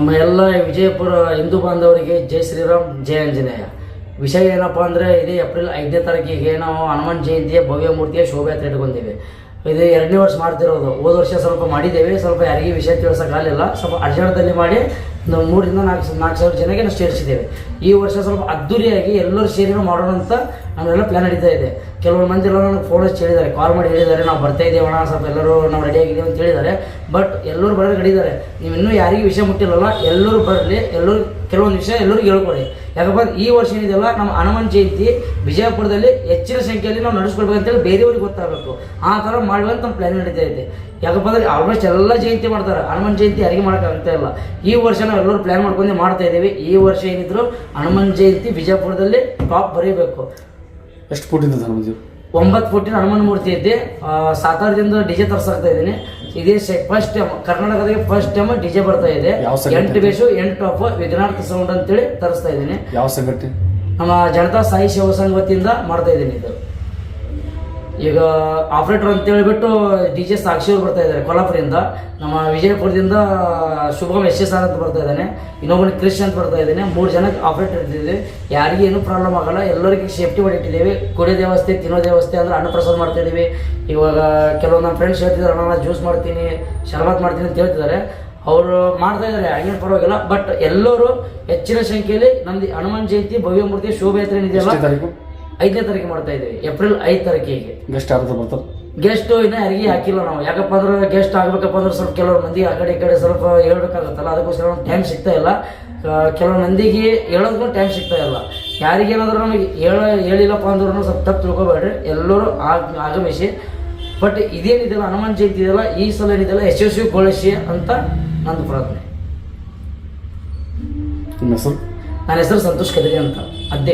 ನಮ್ಮ ಎಲ್ಲ ವಿಜಯಪುರ ಹಿಂದೂ ಬಾಂಧವರಿಗೆ ಜೈ ಶ್ರೀರಾಮ್ ಜೈ ಆಂಜನೇಯ. ವಿಷಯ ಏನಪ್ಪ ಅಂದರೆ ಇದೇ ಏಪ್ರಿಲ್ 5ನೇ ತಾರೀಕಿಗೆ ನಾವು ಹನುಮಾನ್ ಜಯಂತಿಯ ಭವ್ಯ ಮೂರ್ತಿಯ ಶೋಭಾಯಾತ್ರೆ ಇಟ್ಕೊಂಡಿದ್ದೇವೆ. ಇದು 2ನೇ ವರ್ಷ ಮಾಡ್ತಿರೋದು. ಹೋದ ವರ್ಷ ಸ್ವಲ್ಪ ಮಾಡಿದ್ದೇವೆ, ಸ್ವಲ್ಪ ಯಾರಿಗೆ ವಿಷಯ ತಿಳಿಸೋಕ್ಕಾಗಲಿಲ್ಲ, ಸ್ವಲ್ಪ ಅರ್ಜೆಂಟಲ್ಲಿ ಮಾಡಿ ನಾವು 3 ರಿಂದ 4 ಸಾವಿರ ಜನಕ್ಕೆ ನಾವು ಸೇರಿಸಿದ್ದೇವೆ. ಈ ವರ್ಷ ಸ್ವಲ್ಪ ಅದ್ದೂರಿಯಾಗಿ ಎಲ್ಲರೂ ಸೇರಿ ಮಾಡೋಣ ಅಂತ ನಮ್ಮೆಲ್ಲ ಪ್ಲ್ಯಾನ್ ನಡೀತಾ ಇದೆ. ಕೆಲವರು ಮಂದಿ ಎಲ್ಲ ನನಗೆ ಫೋನ್ ಹಚ್ಚಿ ಹೇಳಿದ್ದಾರೆ, ಕಾಲ್ ಮಾಡಿ ಹೇಳಿದ್ದಾರೆ, ನಾವು ಬರ್ತಾ ಇದ್ದೇವೆ ಅಣ್ಣ, ಸ್ವಲ್ಪ ಎಲ್ಲರೂ ನಾವು ರೆಡಿ ಆಗಿದ್ದೀವಿ ಅಂತ ಹೇಳಿದ್ದಾರೆ. ಬಟ್ ಎಲ್ಲರೂ ಬರೋದು ಹೇಳಿದ್ದಾರೆ, ನೀವು ಇನ್ನೂ ಯಾರಿಗೂ ವಿಷಯ ಮುಟ್ಟಿಲ್ಲಲ್ಲ, ಎಲ್ಲರೂ ಬರಲಿ, ಎಲ್ಲರೂ ಕೆಲವೊಂದು ವಿಷಯ ಎಲ್ಲರಿಗೂ ಹೇಳ್ಕೊಡಿ. ಯಾಕಪ್ಪ ಈ ವರ್ಷ ಏನಿದೆಯಲ್ಲ ನಮ್ಮ ಹನುಮಾನ್ ಜಯಂತಿ ವಿಜಯಪುರದಲ್ಲಿ ಹೆಚ್ಚಿನ ಸಂಖ್ಯೆಯಲ್ಲಿ ನಾವು ನಡೆಸ್ಕೊಳ್ಬೇಕಂತೇಳಿ ಬೇರೆಯವ್ರಿಗೆ ಗೊತ್ತಾಗಬೇಕು. ಆ ಥರ ಮಾಡುವಂತ ನಮ್ಮ ಪ್ಲ್ಯಾನ್ ನಡೀತಾ ಇದೆ. ಯಾಕಪ್ಪ ಅಂದರೆ ಆಲ್ಮೋಸ್ಟ್ ಎಲ್ಲ ಜಯಂತಿ ಮಾಡ್ತಾರೆ, ಹನುಮಾನ್ ಜಯಂತಿ ಯಾರಿಗೆ ಮಾಡೋಕ್ಕಾಗ್ತಾ ಇಲ್ಲ. ಈ ವರ್ಷ ನಾವು ಎಲ್ಲರೂ ಪ್ಲ್ಯಾನ್ ಮಾಡ್ಕೊಂಡು ಮಾಡ್ತಾ ಇದ್ದೀವಿ. ಈ ವರ್ಷ ಏನಿದ್ರು ಹನುಮಾನ್ ಜಯಂತಿ ವಿಜಯಪುರದಲ್ಲಿ ಟಾಪ್ ಬರೀಬೇಕು. ಎಷ್ಟು ಫುಟಿಂದ ಹನುಮಾನ್ 9 ಫುಟಿನ ಹನುಮಾನ್ ಮೂರ್ತಿ ಐತಿ. ಸಾತಾರದಿಂದ ಡಿಜೆ ತರಿಸಾಕ್ತಾ ಇದ್ದೀನಿ. ಇದೇ ಫಸ್ಟ್ ಟೈಮ್ ಕರ್ನಾಟಕದಾಗೆ ಫಸ್ಟ್ ಟೈಮ್ ಡಿಜೆ ಬರ್ತಾ ಇದೆ. 8 ಬೇಸು 8 ಟಾಪ್ ವಿಘ್ನಾರ್ಥ ಸೌಂಡ್ ಅಂತೇಳಿ ತರಿಸ್ತಾ ಇದ್ದೀನಿ. ಯಾವ ಸಂಘಟನೆ? ನಮ್ಮ ಜನತಾ ಸಾಯಿ ಸೇವಾ ಸಂಘ ವತಿಯಿಂದ ಮಾಡ್ತಾ ಇದ್ದೀನಿ. ಇದು ಈಗ ಆಪರೇಟರ್ ಅಂತ ಹೇಳಿಬಿಟ್ಟು ಡಿಜೆ ಸಾಕ್ಷಿ ಅವ್ರು ಬರ್ತಾ ಇದ್ದಾರೆ ಕೊಲ್ಲಾಪುರದಿಂದ. ನಮ್ಮ ವಿಜಯಪುರದಿಂದ ಶುಭಮ್ ಎಸ್ ಅಂತ ಬರ್ತಾ ಇದ್ದಾನೆ. ಇನ್ನೊಬ್ಬನ ಕ್ರಿಶ್ ಅಂತ ಬರ್ತಾ ಇದ್ದಾನೆ. 3 ಜನಕ್ಕೆ ಆಪರೇಟರ್ ಇಟ್ಟಿದ್ದೀವಿ. ಯಾರಿಗೆ ಏನೂ ಪ್ರಾಬ್ಲಮ್ ಆಗಲ್ಲ, ಎಲ್ಲರಿಗೂ ಸೇಫ್ಟಿ ಮಾಡಿ ಇಟ್ಟಿದ್ದೀವಿ. ಕುಡಿಯೋ ವ್ಯವಸ್ಥೆ, ತಿನ್ನೋ ವ್ಯವಸ್ಥೆ ಅಂದರೆ ಅನ್ನಪ್ರಸಾದ ಮಾಡ್ತಾ ಇದ್ದೀವಿ. ಇವಾಗ ಕೆಲವೊಂದು ನಮ್ಮ ಫ್ರೆಂಡ್ಸ್ ಹೇಳ್ತಿದ್ದಾರೆ, ನಾನು ಜ್ಯೂಸ್ ಮಾಡ್ತೀನಿ, ಶರಬತ್ ಮಾಡ್ತೀನಿ ಅಂತ ಹೇಳ್ತಿದ್ದಾರೆ. ಅವರು ಮಾಡ್ತಾ ಇದ್ದಾರೆ, ಹಂಗೇನು ಪರವಾಗಿಲ್ಲ. ಬಟ್ ಎಲ್ಲರೂ ಹೆಚ್ಚಿನ ಸಂಖ್ಯೆಯಲ್ಲಿ ನಮ್ದು ಹನುಮಾನ್ ಜಯಂತಿ ಭವ್ಯ ಮೂರ್ತಿ ಶೋಭಾಯಾತ್ರೆ ಏನಿದೆಯಲ್ಲ 5ನೇ ತಾರೀಕು ಮಾಡ್ತಾ ಇದ್ದೀವಿ. ಏಪ್ರಿಲ್ 5 ತಾರೀಕಿಗೆ. ಗೆಸ್ಟ್ ಯಾರು ಬರ್ತಾರೆ? ಗೆಸ್ಟ್ ಇನ್ನೂ ಯಾರಿಗೆ ಹಾಕಿಲ್ಲ ನಾವು. ಯಾಕಪ್ಪ ಅಂದ್ರೆ ಗೆಸ್ಟ್ ಆಗಬೇಕಪ್ಪ ಅಂದ್ರೆ ಸ್ವಲ್ಪ ಕೆಲವ್ರು ಮಂದಿ ಆ ಕಡೆ ಈ ಕಡೆ ಸ್ವಲ್ಪ ಹೇಳ್ಬೇಕಾಗುತ್ತಲ್ಲ, ಅದಕ್ಕೋಸ್ಕರ ನಮ್ಗೆ ಟೈಮ್ ಸಿಗ್ತಾ ಇಲ್ಲ. ಕೆಲವು ಮಂದಿಗೆ ಹೇಳೋದಕ್ಕೂ ಟೈಮ್ ಸಿಗ್ತಾ ಇಲ್ಲ. ಯಾರಿಗೇನಾದ್ರೂ ನಮಗೆ ಹೇಳಿಲ್ಲಪ್ಪ ಅಂದ್ರೂ ಸ್ವಲ್ಪ ತಪ್ಪು ತಿಳ್ಕೊಬೇಡ್ರಿ, ಎಲ್ಲರೂ ಆಗಮಿಸಿ. ಬಟ್ ಇದೇನಿದೆಯಲ್ಲ ಹನುಮಾನ್ ಜಯಂತಿ ಇದೆಯಲ್ಲ, ಈ ಸಲ ಏನಿದೆಯಲ್ಲ ಯಶಸ್ವಿಗೊಳಿಸಿ ಅಂತ ನಂದು ಪ್ರಾರ್ಥನೆ. ನಿಮ್ಮ ಹೆಸರು? ನನ್ನ ಹೆಸರು ಸಂತೋಷ್ ಕದರಿ ಅಂತ, ಅಧ್ಯಕ್ಷ.